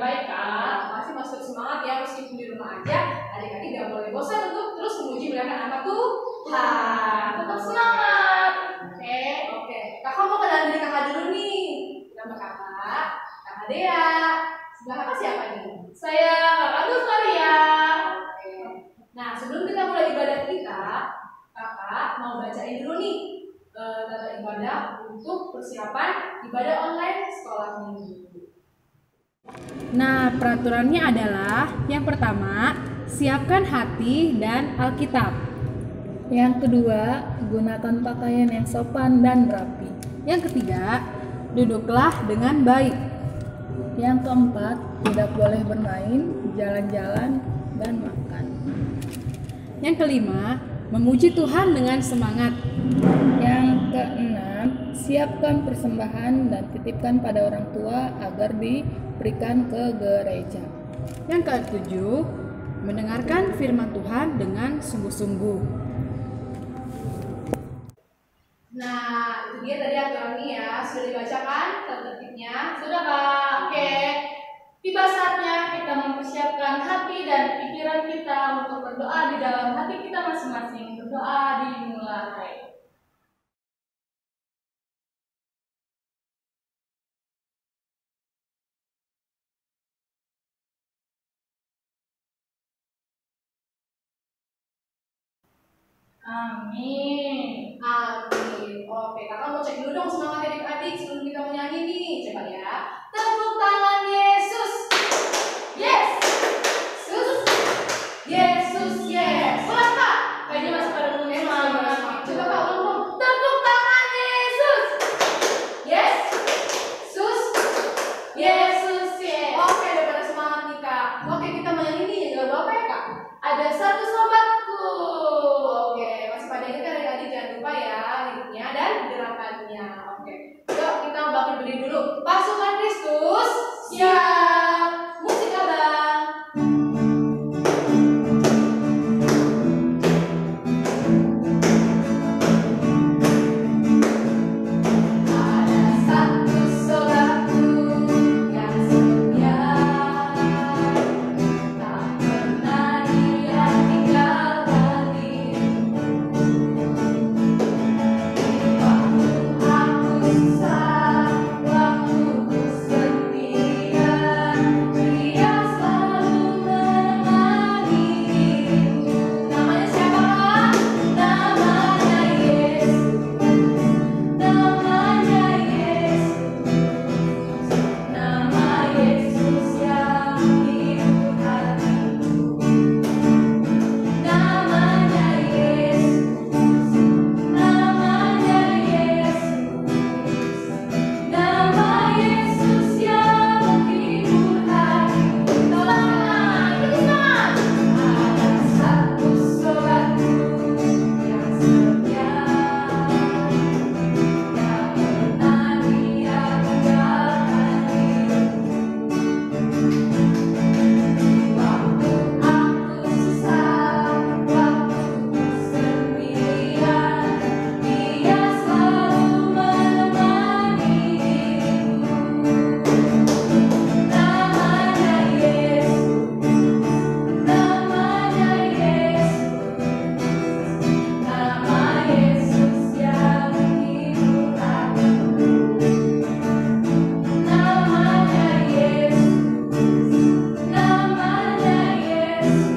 baik, Kak. Masih masuk semangat ya, meskipun di rumah aja. Adik-adik gak boleh bosan untuk terus memuji muliakan nama Tuhan. Tetap semangat. Oke. Kakak mau kenalan diri kakak dulu nih. Nama kakak Dea. Sebelah kakak siapa nih? Saya Kakak Maria. Oke. Nah, sebelum kita mulai ibadah kita, kakak mau bacain dulu nih tata ibadah untuk persiapan ibadah online sekolah minggu. Nah, peraturannya adalah yang pertama, siapkan hati dan Alkitab. Yang kedua, gunakan pakaian yang sopan dan rapi. Yang ketiga, duduklah dengan baik. Yang keempat, tidak boleh bermain, jalan-jalan, dan makan. Yang kelima, memuji Tuhan dengan semangat. Yang keenam, siapkan persembahan dan titipkan pada orang tua agar diberikan ke gereja. Yang ketujuh, mendengarkan firman Tuhan dengan sungguh-sungguh. Nah, itu dia tadi aturannya ya. Sudah dibacakan tertibnya? Sudah, Kak. Oke. Tiba saatnya kita mempersiapkan hati dan pikiran kita untuk berdoa di dalam hati kita masing-masing. Berdoa dimulai. Amin. Amin. Oke, kakak mau cek dulu dong semangat adik-adik sebelum kita menyanyi nih. Coba ya. Tepuk tangan Yesus. Yes. Yesus. Yesus, yes. Ulang, Kak. Kayaknya masih pada belum semangat. Coba kak ulang dong. Tepuk tangan Yesus. Yes. Yesus. Yesus, yes. Oke, udah pada semangat nih kak. Oke, kita menyanyi nih. Lagu apa ya kak? Ada satu sobatku. Oke, masih pada ingat kan adik-adik, jangan lupa ya liriknya dan gerakannya. Oke, yuk kita bangun berdiri dulu. Pasukan Kristus, siap. Musik abang. Ada satu sobatku yang setia, tak pernah dia tinggalkan diriku. Waktu aku susah, waktu ku sendirian, dia selalu menemani diriku. Namanya siapa kak? Namanya Yesus. Namanya Yesus. Nama Yesus yang menghibur hatiku. Namanya Yesus. Namanya Yesus. Nama Yesus yang menghibur hatiku. Tolonglah, teruskan. Ada satu sobatku yang setia, tak pernah dia tinggalkan diriku. Waktu aku susah, waktu ku sendirian, dia selalu menemani diriku. Namanya Yesus. Namanya Yesus. Nama Yesus yang menghibur hatiku. Namanya Yesus. Namanya Yesus.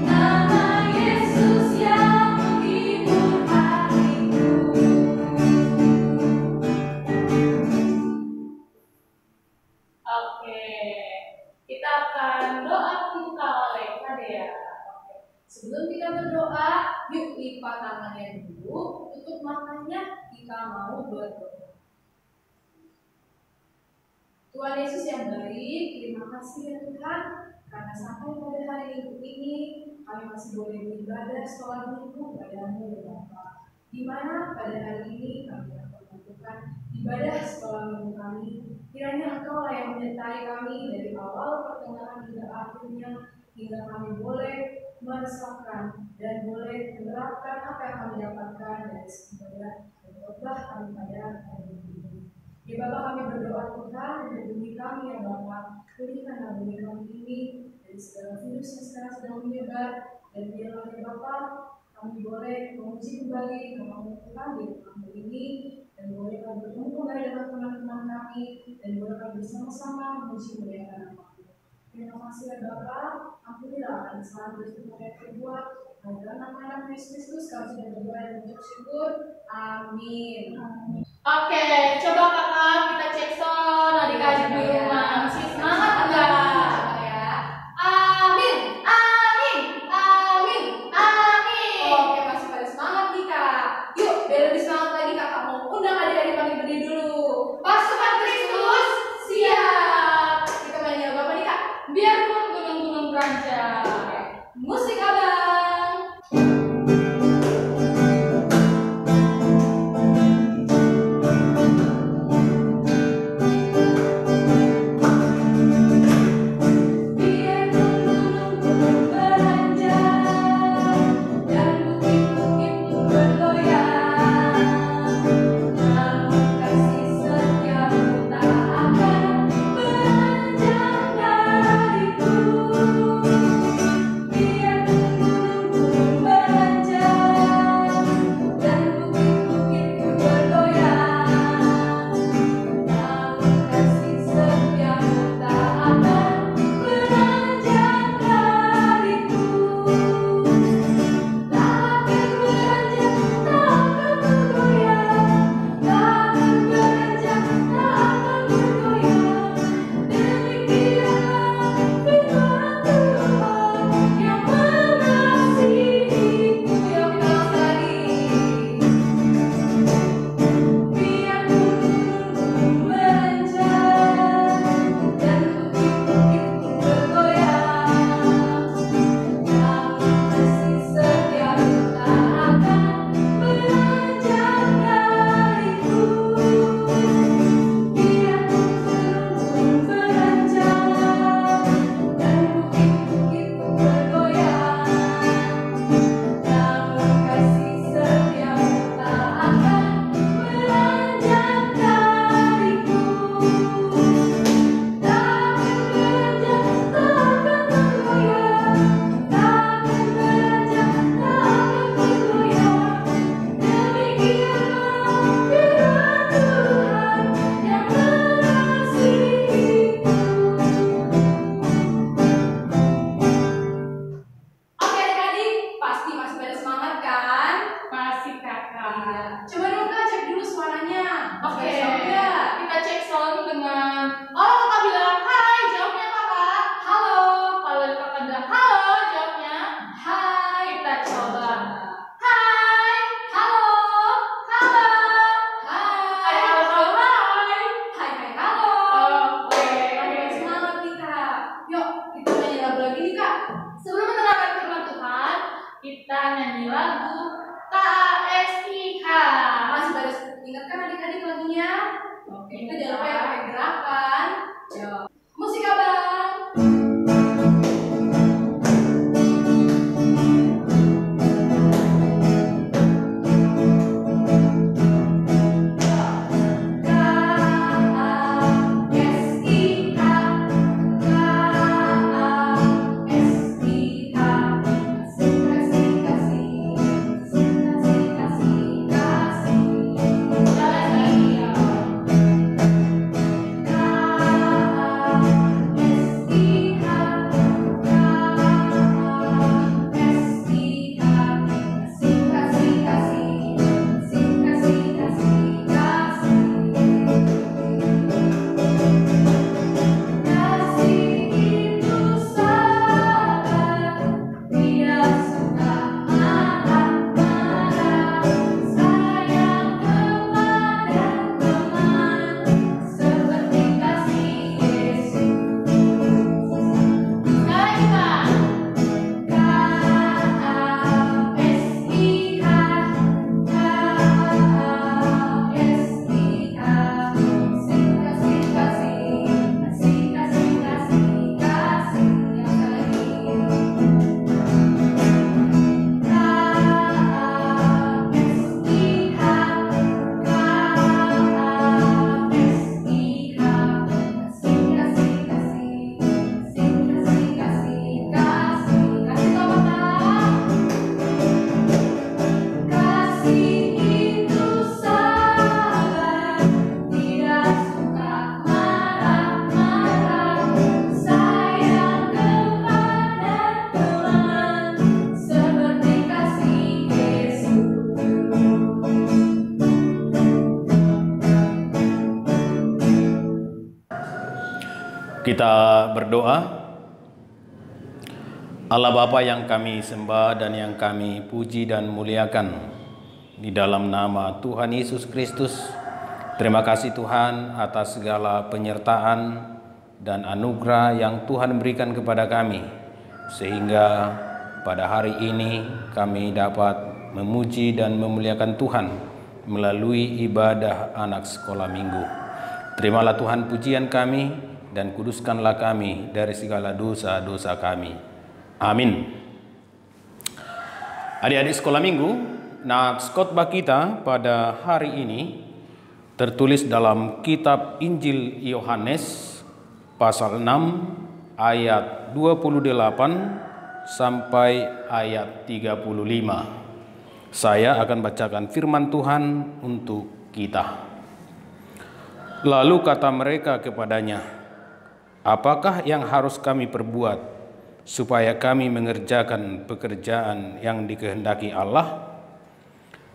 Nama Yesus yang menghibur hatiku. Oke. Kita akan doa pembuka oleh Kak Dea. Sebelum kita berdoa, yuk lipat tangannya dulu. Tutup matanya kita mau berdoa. Tuhan Yesus yang baik, terima kasih ya Tuhan, karena sampai pada hari Minggu ini kami masih boleh beribadah sekolah minggu padamu ya Bapa. Di mana pada hari ini kami dapat melakukan ibadah sekolah minggu kami. Kiranya Engkau lah yang menyertai kami dari awal pertengahan hingga akhirnya, hingga kami boleh meresapkan dan boleh menerapkan apa yang kami dapatkan dari ibadah dan khotbah kami pada hari ini. Ya Bapa, kami berdoa Tuhan untuk bumi kami ya Bapa. Pulihkanlah bumi kami ini dari segala virus yang sekarang sedang menyebar. Dan biarlah ya Bapa, kami boleh menguji kembali nama Tuhan di kampung ini. Dan boleh kami bertemu kembali dengan teman-teman kami. Dan boleh kami bersama-sama menguji kemuliaan nama-Mu. Terima kasih ya Bapa. Ampunilah akan kesalahan bersyukur yang terbuat. Agar nama Yesus Kristus kami sudah berdoa dan mengucap syukur. Amin. Oke, coba kakak kita cek sound adik-adik di rumah. Masih semangat enggak? Ya. Amin, amin, amin, amin. Oke, masih pada semangat nih Kak. Yuk, biar lebih semangat lagi Kakak mau undang adik-adik kami berdiri dulu. Pasukan Kristus, siap. Kita main lagu apa nih Kak? Biarpun gunung-gunung beranjak. Musik abang. Kita berdoa. Allah Bapa yang kami sembah dan yang kami puji dan muliakan, di dalam nama Tuhan Yesus Kristus, terima kasih Tuhan atas segala penyertaan dan anugerah yang Tuhan berikan kepada kami, sehingga pada hari ini kami dapat memuji dan memuliakan Tuhan melalui ibadah anak sekolah minggu. Terimalah Tuhan pujian kami dan kuduskanlah kami dari segala dosa-dosa kami. Amin. Adik-adik sekolah minggu, nats khotbah kita pada hari ini tertulis dalam kitab Injil Yohanes pasal 6 ayat 28 sampai ayat 35. Saya akan bacakan firman Tuhan untuk kita. Lalu kata mereka kepadanya, "Apakah yang harus kami perbuat supaya kami mengerjakan pekerjaan yang dikehendaki Allah?"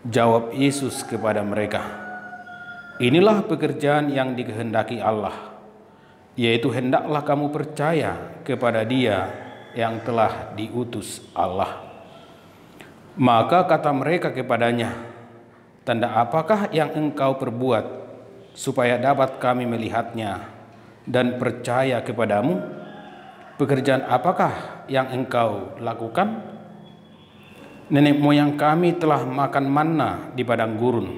Jawab Yesus kepada mereka, "Inilah pekerjaan yang dikehendaki Allah, yaitu hendaklah kamu percaya kepada Dia yang telah diutus Allah." Maka kata mereka kepadanya, "Tanda apakah yang engkau perbuat supaya dapat kami melihatnya dan percaya kepadamu? Pekerjaan apakah yang engkau lakukan? Nenek moyang kami telah makan manna di padang gurun.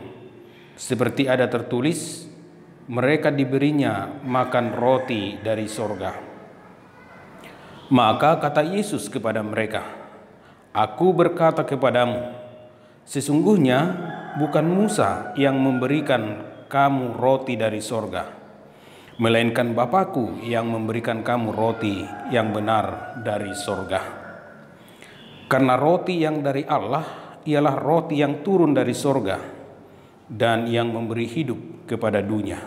Seperti ada tertulis, mereka diberinya makan roti dari sorga." Maka kata Yesus kepada mereka, "Aku berkata kepadamu, sesungguhnya bukan Musa yang memberikan kamu roti dari sorga, melainkan Bapa-Ku yang memberikan kamu roti yang benar dari sorga. Karena roti yang dari Allah ialah roti yang turun dari sorga dan yang memberi hidup kepada dunia."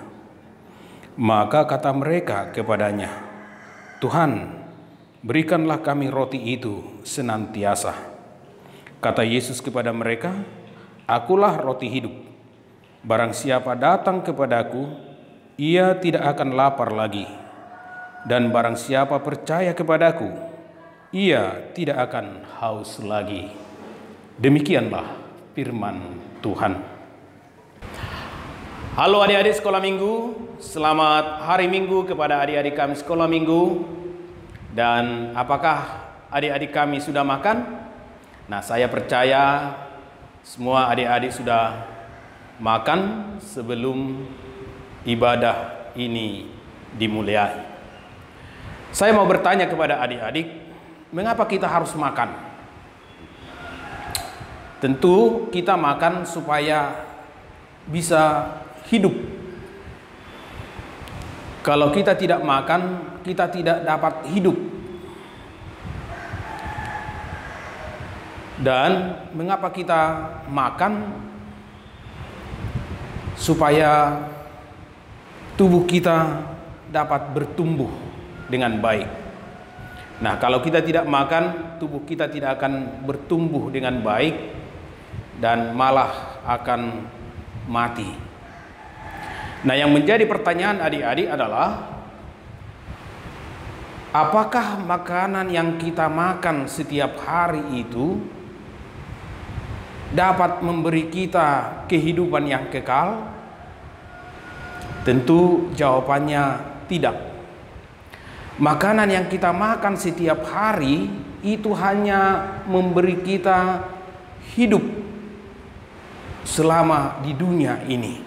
Maka kata mereka kepadanya, "Tuhan, berikanlah kami roti itu senantiasa." Kata Yesus kepada mereka, "Akulah roti hidup. Barang siapa datang kepadaku, ia tidak akan lapar lagi, dan barang siapa percaya kepadaku, ia tidak akan haus lagi." Demikianlah firman Tuhan. Halo adik-adik sekolah minggu, selamat hari Minggu kepada adik-adik kami sekolah minggu. Dan apakah adik-adik kami sudah makan? Nah, saya percaya semua adik-adik sudah makan sebelum ibadah ini dimuliai. Saya mau bertanya kepada adik-adik, mengapa kita harus makan? Tentu kita makan supaya bisa hidup. Kalau kita tidak makan, kita tidak dapat hidup. Dan mengapa kita makan? Supaya tubuh kita dapat bertumbuh dengan baik. Nah, kalau kita tidak makan, tubuh kita tidak akan bertumbuh dengan baik dan malah akan mati. Nah, yang menjadi pertanyaan adik-adik adalah, apakah makanan yang kita makan setiap hari itu dapat memberi kita kehidupan yang kekal? Tentu jawabannya tidak. Makanan yang kita makan setiap hari itu hanya memberi kita hidup selama di dunia ini.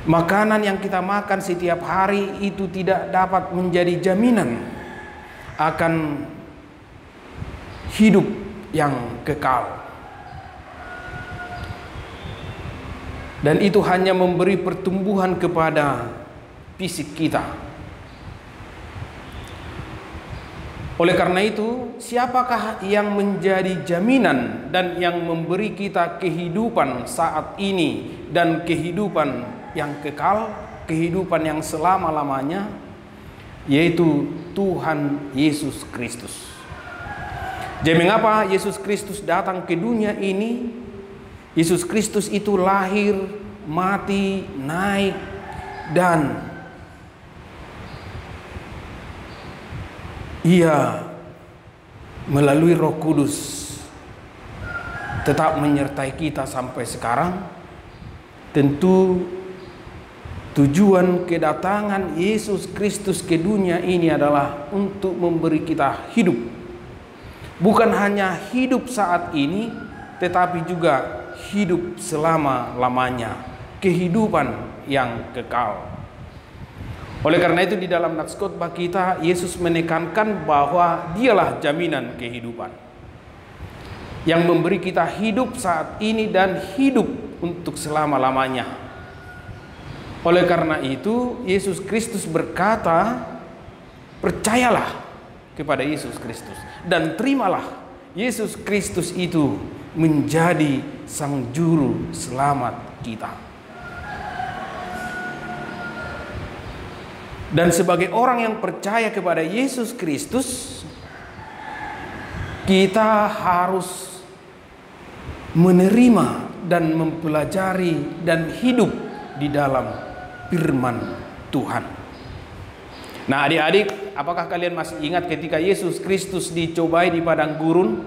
Makanan yang kita makan setiap hari itu tidak dapat menjadi jaminan akan hidup yang kekal. Dan itu hanya memberi pertumbuhan kepada fisik kita. Oleh karena itu, siapakah yang menjadi jaminan dan yang memberi kita kehidupan saat ini dan kehidupan yang kekal, kehidupan yang selama-lamanya, yaitu Tuhan Yesus Kristus. Jadi mengapa Yesus Kristus datang ke dunia ini? Yesus Kristus itu lahir, mati, naik dan Ia melalui Roh Kudus tetap menyertai kita sampai sekarang. Tentu tujuan kedatangan Yesus Kristus ke dunia ini adalah untuk memberi kita hidup. Bukan hanya hidup saat ini, tetapi juga hidup selama-lamanya, kehidupan yang kekal. Oleh karena itu di dalam nats khotbah kita, Yesus menekankan bahwa Dialah jaminan kehidupan yang memberi kita hidup saat ini dan hidup untuk selama-lamanya. Oleh karena itu Yesus Kristus berkata, percayalah kepada Yesus Kristus dan terimalah Yesus Kristus itu menjadi Sang Juru Selamat kita. Dan sebagai orang yang percaya kepada Yesus Kristus, kita harus menerima dan mempelajari dan hidup di dalam firman Tuhan. Nah, adik-adik, apakah kalian masih ingat ketika Yesus Kristus dicobai di padang gurun?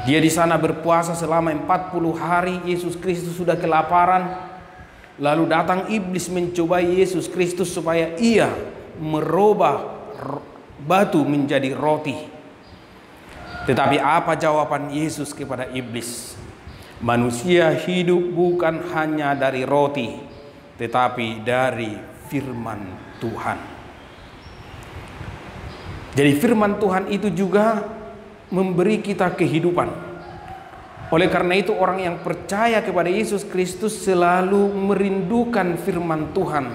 Dia di sana berpuasa selama 40 hari, Yesus Kristus sudah kelaparan. Lalu datang iblis mencobai Yesus Kristus supaya Ia merubah batu menjadi roti. Tetapi apa jawaban Yesus kepada iblis? Manusia hidup bukan hanya dari roti, tetapi dari firman Tuhan. Jadi firman Tuhan itu juga memberi kita kehidupan. Oleh karena itu orang yang percaya kepada Yesus Kristus selalu merindukan firman Tuhan.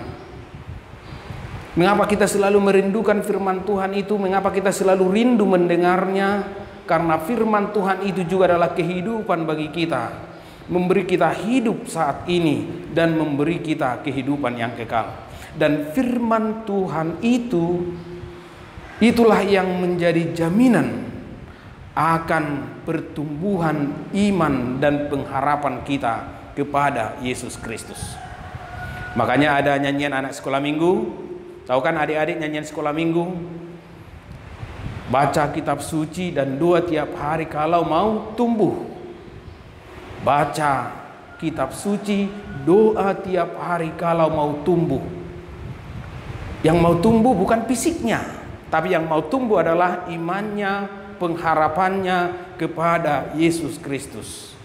Mengapa kita selalu merindukan firman Tuhan itu? Mengapa kita selalu rindu mendengarnya? Karena firman Tuhan itu juga adalah kehidupan bagi kita, memberi kita hidup saat ini dan memberi kita kehidupan yang kekal. Dan firman Tuhan itulah yang menjadi jaminan akan pertumbuhan iman dan pengharapan kita kepada Yesus Kristus. Makanya ada nyanyian anak sekolah minggu. Tahu kan adik-adik nyanyian sekolah minggu? Baca kitab suci dan doa tiap hari kalau mau tumbuh. Baca kitab suci, doa tiap hari kalau mau tumbuh. Yang mau tumbuh bukan fisiknya, tapi yang mau tumbuh adalah imannya, pengharapannya kepada Yesus Kristus.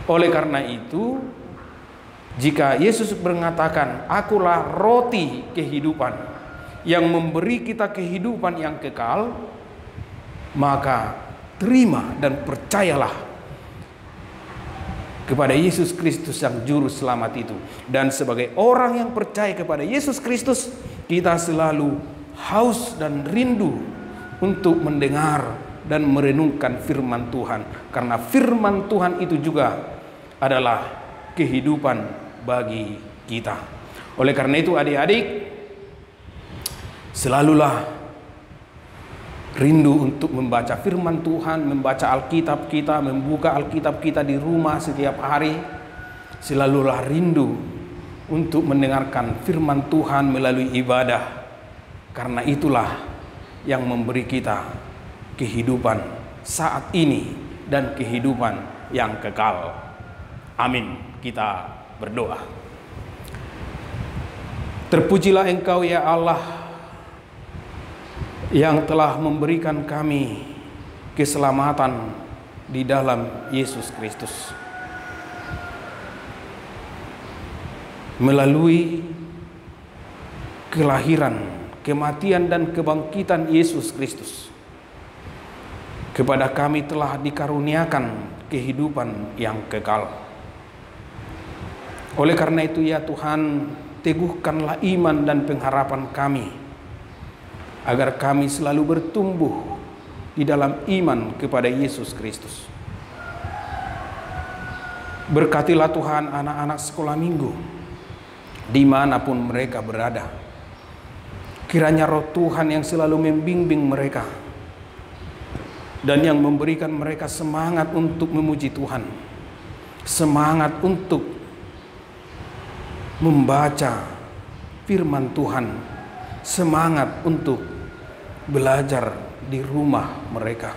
Oleh karena itu, jika Yesus mengatakan, "Akulah roti kehidupan yang memberi kita kehidupan yang kekal," maka terima dan percayalah kepada Yesus Kristus yang juru selamat itu. Dan sebagai orang yang percaya kepada Yesus Kristus, kita selalu haus dan rindu untuk mendengar dan merenungkan firman Tuhan, karena firman Tuhan itu juga adalah kehidupan bagi kita. Oleh karena itu adik-adik, selalulah rindu untuk membaca firman Tuhan, membaca Alkitab kita, membuka Alkitab kita di rumah setiap hari. Selalulah rindu untuk mendengarkan firman Tuhan melalui ibadah, karena itulah yang memberi kita kehidupan saat ini dan kehidupan yang kekal. Amin. Kita berdoa. Terpujilah Engkau ya Allah yang telah memberikan kami keselamatan di dalam Yesus Kristus. Melalui kelahiran, kematian dan kebangkitan Yesus Kristus, kepada kami telah dikaruniakan kehidupan yang kekal. Oleh karena itu ya Tuhan, teguhkanlah iman dan pengharapan kami, agar kami selalu bertumbuh di dalam iman kepada Yesus Kristus. Berkatilah Tuhan anak-anak sekolah minggu, dimanapun mereka berada. Kiranya roh Tuhan yang selalu membimbing mereka, dan yang memberikan mereka semangat untuk memuji Tuhan, semangat untuk membaca firman Tuhan, semangat untuk belajar di rumah mereka.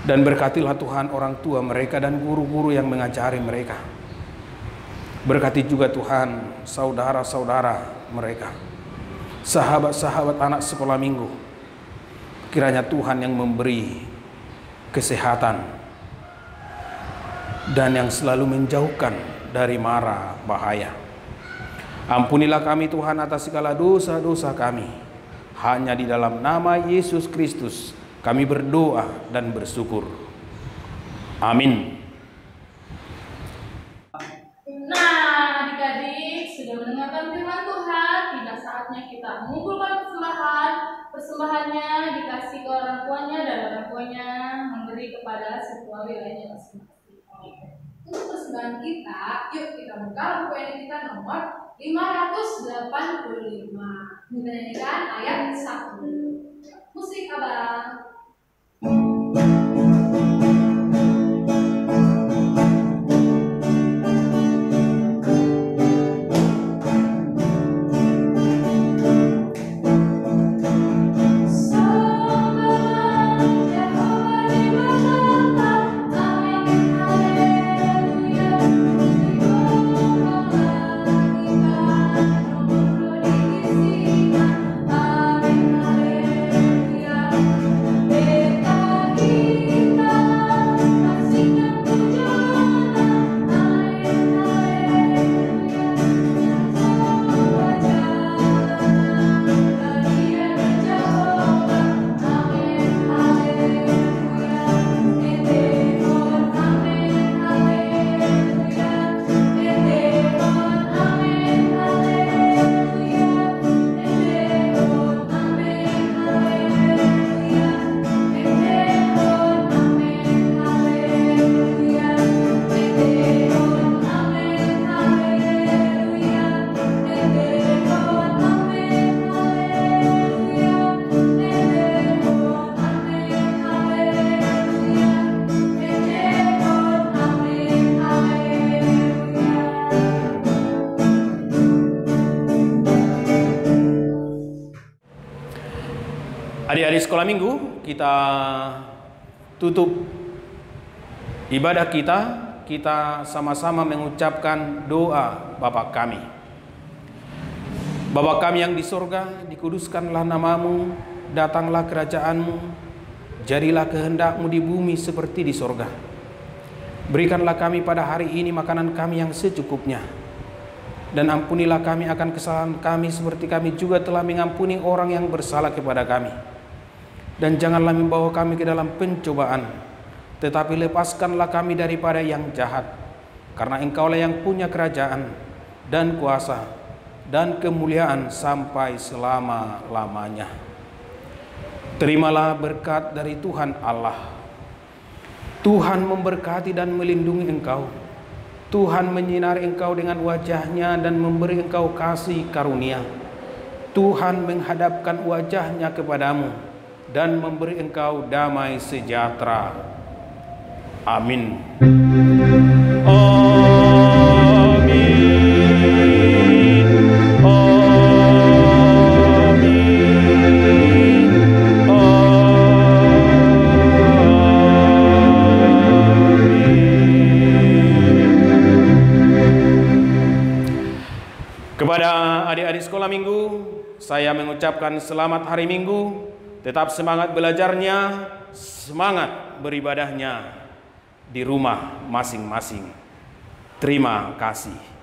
Dan berkatilah Tuhan orang tua mereka dan guru-guru yang mengajari mereka. Berkati juga Tuhan saudara-saudara mereka, sahabat-sahabat anak sekolah minggu. Kiranya Tuhan yang memberi kesehatan dan yang selalu menjauhkan dari mara bahaya. Ampunilah kami Tuhan atas segala dosa-dosa kami. Hanya di dalam nama Yesus Kristus kami berdoa dan bersyukur. Amin. Nah, adik-adik sudah mendengarkan firman Tuhan. Tiba saatnya kita mengumpulkan persembahan. Persembahannya dikasih ke orang tuanya dan orang tuanya memberi kepada sesuai wilayahnya masing-masing. Untuk persembahan kita, yuk kita buka buku ini kita nomor 585. Menyanyikan ayat 1. Musik abang. Adik-adik sekolah minggu, kita tutup ibadah kita sama-sama mengucapkan doa Bapa kami. Bapa kami yang di sorga, dikuduskanlah namamu, datanglah kerajaanmu, jadilah kehendak-mu di bumi seperti di sorga. Berikanlah kami pada hari ini makanan kami yang secukupnya. Dan ampunilah kami akan kesalahan kami seperti kami juga telah mengampuni orang yang bersalah kepada kami. Dan janganlah membawa kami ke dalam pencobaan, tetapi lepaskanlah kami daripada yang jahat. Karena Engkaulah yang punya kerajaan dan kuasa dan kemuliaan sampai selama-lamanya. Terimalah berkat dari Tuhan Allah. Tuhan memberkati dan melindungi engkau. Tuhan menyinari engkau dengan wajah-Nya dan memberi engkau kasih karunia. Tuhan menghadapkan wajah-Nya kepadamu dan memberi engkau damai sejahtera. Amin. Amin. Amin. Kepada adik-adik sekolah minggu, saya mengucapkan selamat hari Minggu. Tetap semangat belajarnya, semangat beribadahnya di rumah masing-masing. Terima kasih.